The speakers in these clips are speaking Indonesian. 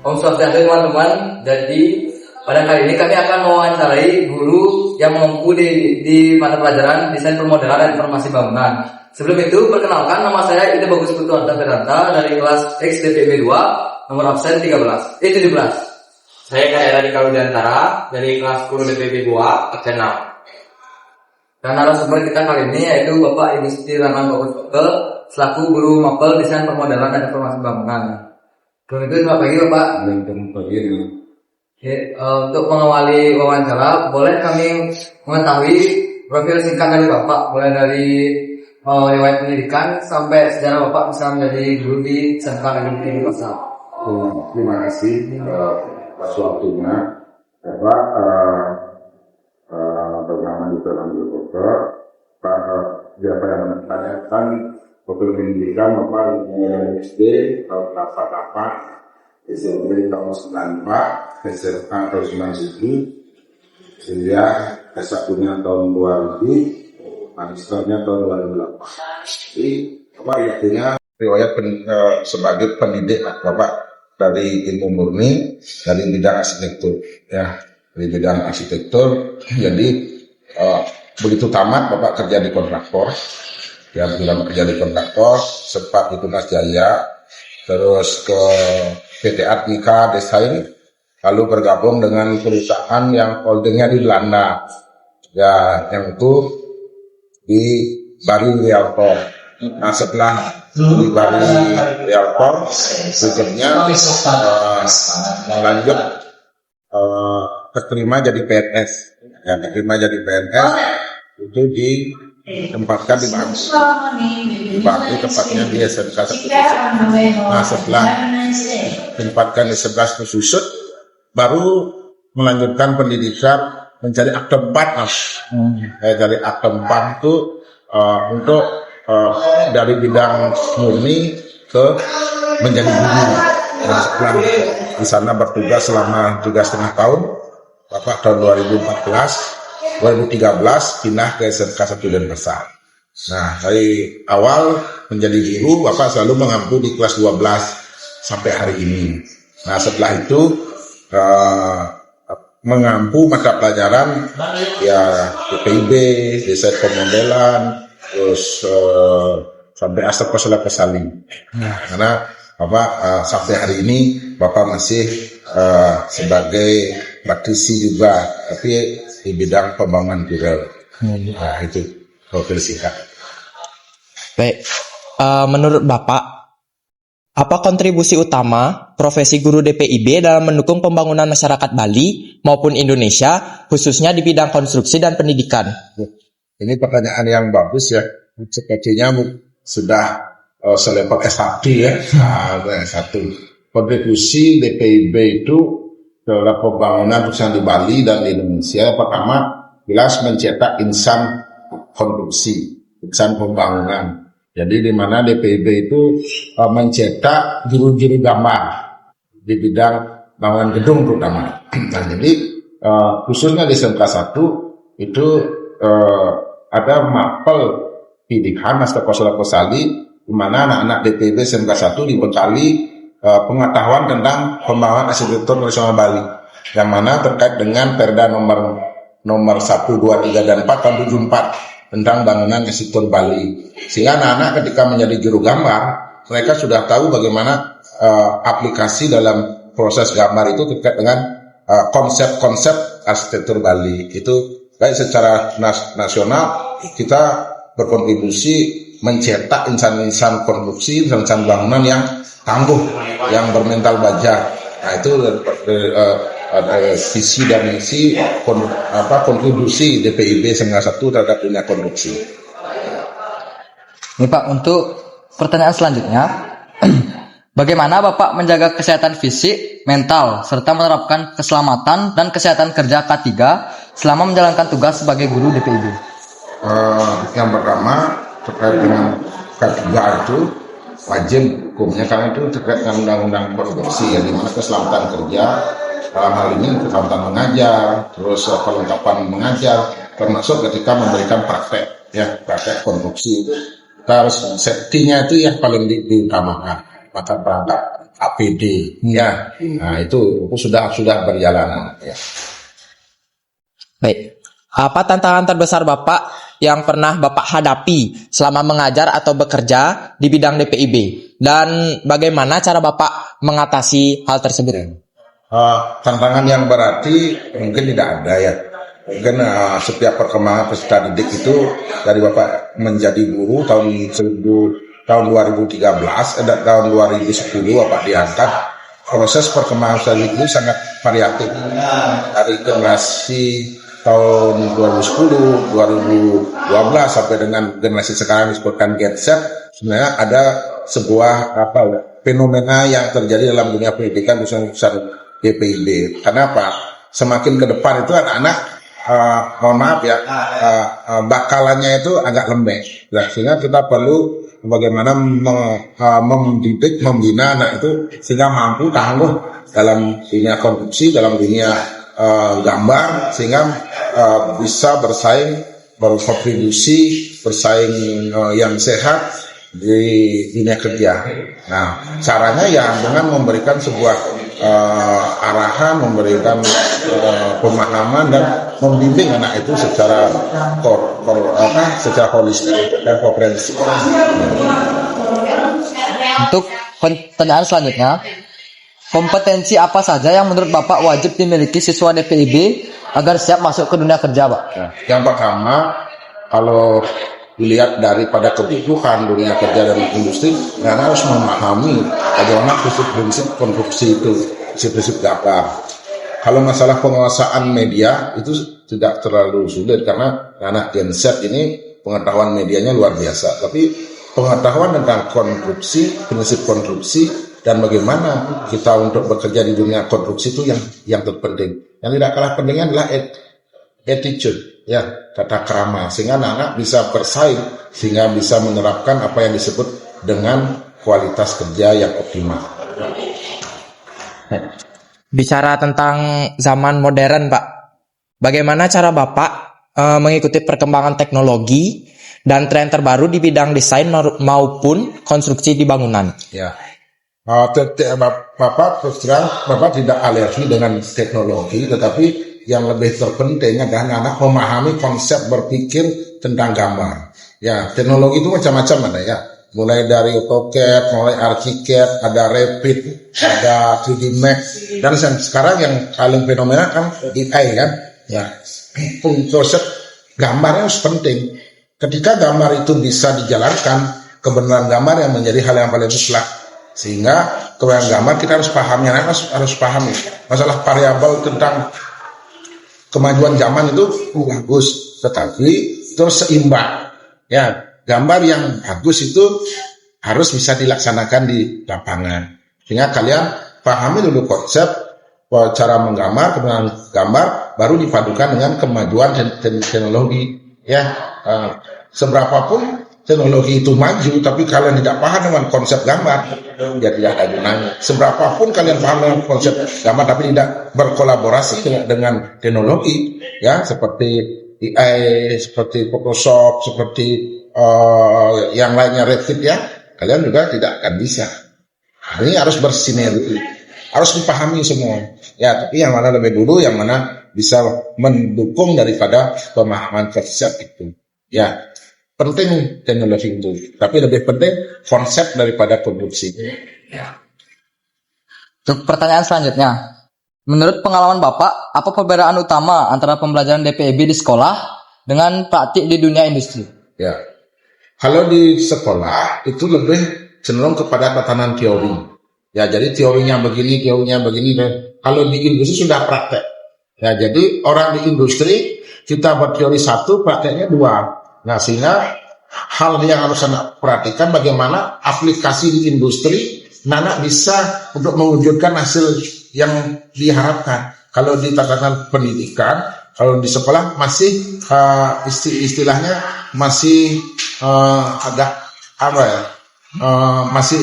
Om Swastiastu teman-teman. Jadi pada kali ini kami akan mewawancarai guru yang mampu di mata pelajaran desain permodalan dan informasi bangunan. Sebelum itu, perkenalkan, nama saya Ida Bagus Putuarta Beranta dari kelas XDPB 2, nomor absen 17. Saya Kak Radikal Widiantara dari kelas 10 DPB 2, absen 6. Dan narasumber kita kali ini yaitu Bapak Ibu Siti Rangan Bagus Kokel selaku guru mapel desain permodalan dan informasi bangunan. Sebelum itu, selamat pagi Bapak. Oke, untuk mengawali wawancara, boleh kami mengetahui profil singkat dari Bapak, mulai dari riwayat pendidikan sampai sejarah Bapak bisa menjadi guru di SMK Negeri Pasar. Terima kasih atas waktunya. Bapak bernama Dr. Anggur Kokel. Siapa yang menanyakan profil pendidikan Bapak SD tahun 88, SMP tahun 94, SMK tahun 97, sehingga S1-nya tahun 2000, magisternya tahun 2008. Jadi Bapak artinya riwayat sebagai pendidik Bapak dari ilmu murni dari bidang arsitektur, ya, dari bidang arsitektur. Jadi begitu tamat Bapak kerja di kontraktor, ya, bilang kerja di kontraktor, sempat di Tunas Jaya, terus ke PT Atmika Desain, lalu bergabung dengan perusahaan yang holdingnya di Belanda, ya, yang itu di Bari Realtor. Nah, setelah di Bari Realtor, berikutnya melanjut terima jadi PNS, ya, terima jadi PNS itu ditempatkan di Bakri, tepatnya di SMK 1. Nah, setelah ditempatkan di 11 Susut, baru melanjutkan pendidikan mencari akte 4. Dari akte 4 itu untuk dari bidang murni ke menjadi guru. Nah, setelah di sana bertugas selama 3,5 tahun, Bapak tahun 2013 pindah ke SMK 1 Denpasar. Nah, dari awal menjadi guru, Bapak selalu mengampu di kelas 12 sampai hari ini. Nah, setelah itu mengampu mata pelajaran, ya, DPIB, desain permodalan, terus sampai asal kesali. Nah, karena Bapak sampai hari ini Bapak masih sebagai praktisi juga, tapi di bidang pembangunan rural. Nah, itu profil singkat. Baik, menurut Bapak, apa kontribusi utama profesi guru DPIB dalam mendukung pembangunan masyarakat Bali maupun Indonesia, khususnya di bidang konstruksi dan pendidikan? Ini pertanyaan yang bagus, ya. Sepertinya sudah selevel S1, ya. S1. Kontribusi DPIB itu dalam pembangunan khususnya di Bali dan di Indonesia, pertama jelas mencetak insan konstruksi, insan pembangunan. Jadi di mana DPIB itu mencetak juru-juru gambar di bidang bangunan gedung terutama. Nah, jadi khususnya di SMK 1 itu ada mapel pilihan Master Kosali, di mana anak-anak DPIB SMK 1 dibekali pengetahuan tentang pembangunan arsitektur nasional Bali, yang mana terkait dengan Perda nomor 1, 2, 3, dan 4 tahun 74 tentang bangunan arsitektur Bali. Sehingga anak-anak ketika menjadi juru gambar, mereka sudah tahu bagaimana aplikasi dalam proses gambar itu terkait dengan konsep-konsep arsitektur Bali. Itu baik secara nasional kita berkontribusi mencetak insan-insan konstruksi, insan-insan bangunan yang tangguh, yang bermental baja. Nah, itu visi dan misi kontribusi DPIB SMK 1 terhadap dunia konstruksi. Ini Pak, untuk pertanyaan selanjutnya, bagaimana Bapak menjaga kesehatan fisik, mental, serta menerapkan keselamatan dan kesehatan kerja K3 selama menjalankan tugas sebagai guru DPIB? Yang pertama terkait dengan K3 itu wajib hukumnya, karena itu terkait dengan undang-undang produksi, ya, di mana keselamatan kerja dalam hal ini keselamatan mengajar, terus kelengkapan mengajar, termasuk ketika memberikan praktek, ya, praktek konstruksi itu kita harus safety-nya itu yang paling diutamakan. maka perangkat APD ya. Nah, itu sudah berjalan ya. Baik. Apa tantangan terbesar Bapak yang pernah Bapak hadapi selama mengajar atau bekerja di bidang DPIB? Dan bagaimana cara Bapak mengatasi hal tersebut? Tantangan yang berarti mungkin tidak ada ya. Mungkin setiap perkembangan peserta didik itu dari Bapak menjadi guru tahun 2013 dan tahun 2010 Bapak diangkat. Proses perkembangan peserta didik itu sangat variatif. Dari generasi tahun 2010, 2012 sampai dengan generasi sekarang disebutkan Gen Z, sebenarnya ada sebuah fenomena yang terjadi dalam dunia pendidikan khususnya DPIB. Kenapa? Semakin ke depan itu anak-anak mohon maaf ya, bakalannya itu agak lembek. Nah, sehingga kita perlu bagaimana mendidik, membina anak itu sehingga mampu tangguh dalam dunia konstruksi, dalam dunia gambar, sehingga bisa bersaing, berkontribusi, bersaing yang sehat di dunia kerja. Nah, caranya ya dengan memberikan sebuah arahan, memberikan pemahaman dan membimbing anak itu secara holistik dan komprehensif. Untuk pertanyaan selanjutnya, kompetensi apa saja yang menurut Bapak wajib dimiliki siswa DPIB agar siap masuk ke dunia kerja, Pak? Yang pertama, kalau dilihat daripada kebutuhan dunia kerja dan industri, karena harus memahami bagaimana prinsip-prinsip konstruksi itu, prinsip-prinsip gambar. Kalau masalah penguasaan media itu tidak terlalu sulit karena anak Gen Z ini pengetahuan medianya luar biasa. Tapi pengetahuan tentang konstruksi, prinsip konstruksi, dan bagaimana kita untuk bekerja di dunia konstruksi itu yang terpenting. Yang tidak kalah pentingnya adalah attitude, ya, tata krama, sehingga anak-anak bisa bersaing, sehingga bisa menerapkan apa yang disebut dengan kualitas kerja yang optimal. Bicara tentang zaman modern, Pak, bagaimana cara Bapak mengikuti perkembangan teknologi dan tren terbaru di bidang desain maupun konstruksi di bangunan? Ya. Bapak terus terang, Bapak tidak alergi dengan teknologi, tetapi yang lebih terpenting adalah anak memahami konsep berpikir tentang gambar. Ya, teknologi itu macam-macam ada ya. Mulai dari AutoCAD, mulai ArchiCAD, ada Revit, ada 3D Max, dan sekarang yang paling fenomenal kan AI kan. Ya, konsep gambarnya harus penting. Ketika gambar itu bisa dijalankan, kebenaran gambar yang menjadi hal yang paling mutlak. Sehingga kebenaran gambar kita harus pahami, harus pahami masalah variabel tentang kemajuan zaman itu bagus, tetapi terus seimbang. Ya, gambar yang bagus itu harus bisa dilaksanakan di lapangan. Sehingga kalian pahami dulu konsep cara menggambar, kebenaran gambar, baru dipadukan dengan kemajuan teknologi. Ya, seberapapun teknologi itu maju, tapi kalian tidak paham dengan konsep gambar, ya tidak ada gunanya. Seberapapun kalian paham dengan konsep gambar, tapi tidak berkolaborasi dengan teknologi, ya seperti AI, seperti Photoshop, seperti yang lainnya Revit, ya kalian juga tidak akan bisa. Ini harus bersinergi, harus dipahami semua. Ya, tapi yang mana lebih dulu, yang mana bisa mendukung daripada pemahaman konsep itu. Ya. Penting teknologi itu, tapi lebih penting konsep daripada produksi. Ya. Untuk pertanyaan selanjutnya, menurut pengalaman Bapak, apa perbedaan utama antara pembelajaran DPIB di sekolah dengan praktik di dunia industri? Ya, kalau di sekolah itu lebih cenderung kepada tatanan teori. Ya, jadi teorinya begini. Kalau di industri sudah praktek. Ya, jadi orang di industri kita berteori satu, prakteknya dua. Nah, sehingga hal yang harus anak perhatikan bagaimana aplikasi di industri anak bisa untuk mewujudkan hasil yang diharapkan. Kalau di tatanan pendidikan, kalau di sekolah masih istilahnya masih agak masih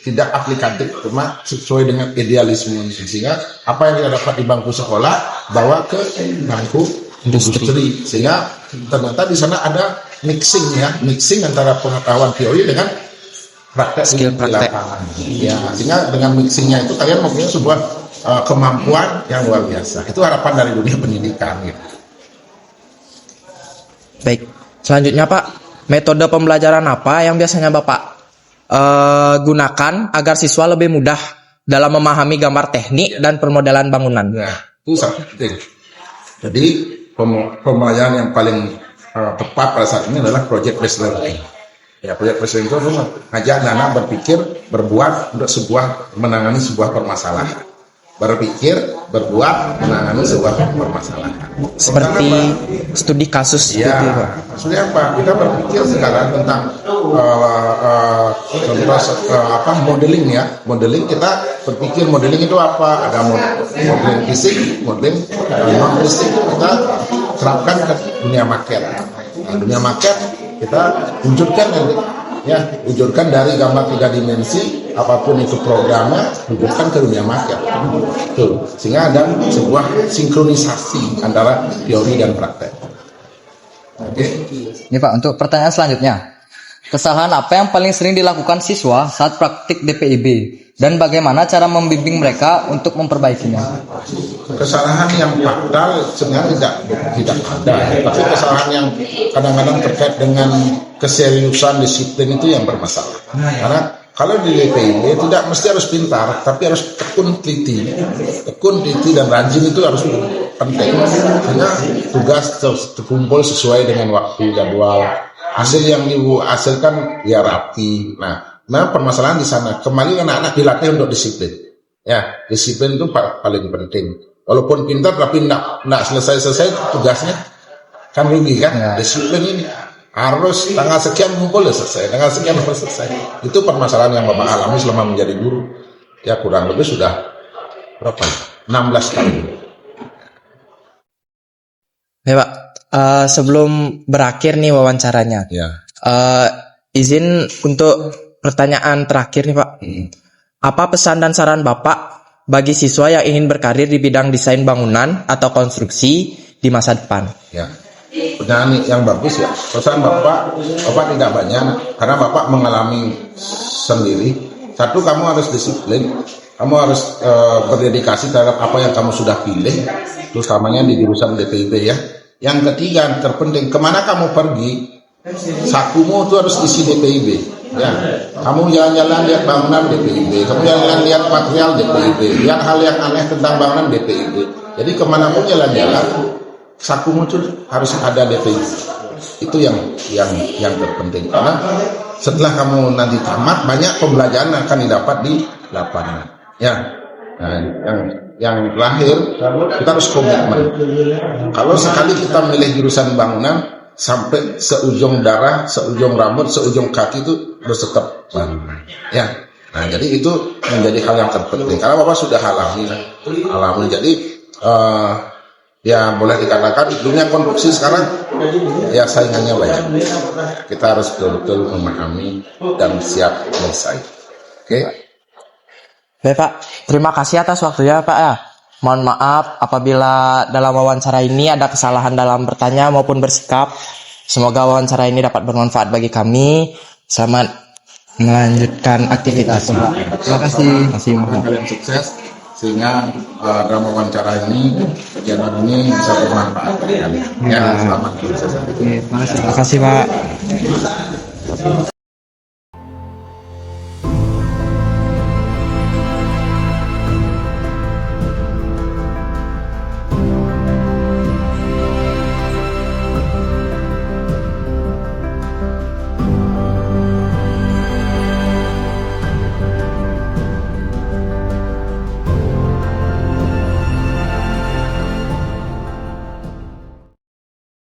tidak aplikatif, cuma sesuai dengan idealisme. Sehingga apa yang kita dapat di bangku sekolah bawa ke bangku industri, sehingga ternyata di sana ada mixing antara pengetahuan teori dengan praktek Skill di praktek. lapangan. Ya, sehingga dengan mixingnya itu kalian mempunyai sebuah kemampuan yang luar biasa. Itu harapan dari dunia pendidikan. Gitu. Baik, selanjutnya Pak, metode pembelajaran apa yang biasanya Bapak gunakan agar siswa lebih mudah dalam memahami gambar teknik dan permodelan bangunan? Nah, itu sangat penting. Jadi pembelajaran yang paling tepat pada saat ini adalah project based learning. Ya, project based learning itu ngajak anak berpikir, berbuat untuk menangani sebuah permasalahan. Berpikir, berbuat, menangani sebuah permasalahan. Seperti studi kasus Ya, gitu Pak. maksudnya apa? Kita berpikir sekarang tentang modeling ya. Modeling, kita berpikir modeling itu apa? Ada modeling fisik, modeling non fisik. Kita terapkan ke dunia market. Nah, dunia market kita wujudkan wujudkan dari gambar 3 dimensi, apapun itu programnya, wujudkan ke dunia market. Tuh, sehingga ada sebuah sinkronisasi antara teori dan praktek. Oke. Ini Pak, untuk pertanyaan selanjutnya. Kesalahan apa yang paling sering dilakukan siswa saat praktik DPIB? Dan bagaimana cara membimbing mereka untuk memperbaikinya? Kesalahan yang fatal sebenarnya tidak ada, tapi kesalahan yang kadang-kadang terkait dengan keseriusan disiplin itu yang bermasalah. Karena kalau di DPIB tidak mesti harus pintar, tapi harus tekun teliti dan rajin itu harus penting. Karena tugas terkumpul sesuai dengan waktu jadwal, hasil yang dihasilkan ya rapi. Nah, permasalahan di sana kembali anak-anak dilatih untuk disiplin. Ya, disiplin itu paling penting. Walaupun pintar tapi tidak selesai tugasnya kan rugi kan. Ya. Disiplin ini harus tanggal sekian kumpul selesai, tanggal sekian harus selesai. Itu permasalahan yang Bapak alami selama menjadi guru. Ya kurang lebih sudah berapa? 16 tahun. Ya Pak, sebelum berakhir nih wawancaranya, Ya. izin untuk pertanyaan terakhir nih Pak. Apa pesan dan saran Bapak bagi siswa yang ingin berkarir di bidang desain bangunan atau konstruksi di masa depan? Ya, pertanyaan yang bagus ya. Pesan Bapak tidak banyak karena Bapak mengalami sendiri. Satu, kamu harus disiplin, kamu harus berdedikasi terhadap apa yang kamu sudah pilih, terutamanya di jurusan DPIB ya. Yang ketiga, yang terpenting, kemana kamu pergi, sakumu itu harus isi DPIB. Ya, kamu jalan-jalan lihat bangunan DPIB, kamu jalan-jalan lihat material DPIB, lihat hal yang aneh tentang bangunan DPIB. Jadi kemanapun jalan-jalan, sakumu itu harus ada DPIB. Itu yang terpenting. Karena setelah kamu nanti tamat, banyak pembelajaran akan didapat di lapangan. Ya, nah, yang terakhir kita harus komitmen. Kalau sekali kita milih jurusan bangunan, sampai seujung darah, seujung rambut, seujung kaki itu harus tetap bangunan. Ya, nah jadi itu menjadi hal yang terpenting. Karena Bapak sudah alami. Jadi ya boleh dikatakan dunia konstruksi sekarang ya saingannya banyak. Kita harus betul-betul memahami dan siap bersaing. Oke. Baik Pak, terima kasih atas waktunya Pak ya. Mohon maaf apabila dalam wawancara ini ada kesalahan dalam bertanya maupun bersikap. Semoga wawancara ini dapat bermanfaat bagi kami. Selamat melanjutkan aktivitas. Terima kasih. Kalian sukses sehingga dalam wawancara ini kegiatan ini bisa bermanfaat bagi kalian. Ya, selamat sukses. Terima kasih Pak.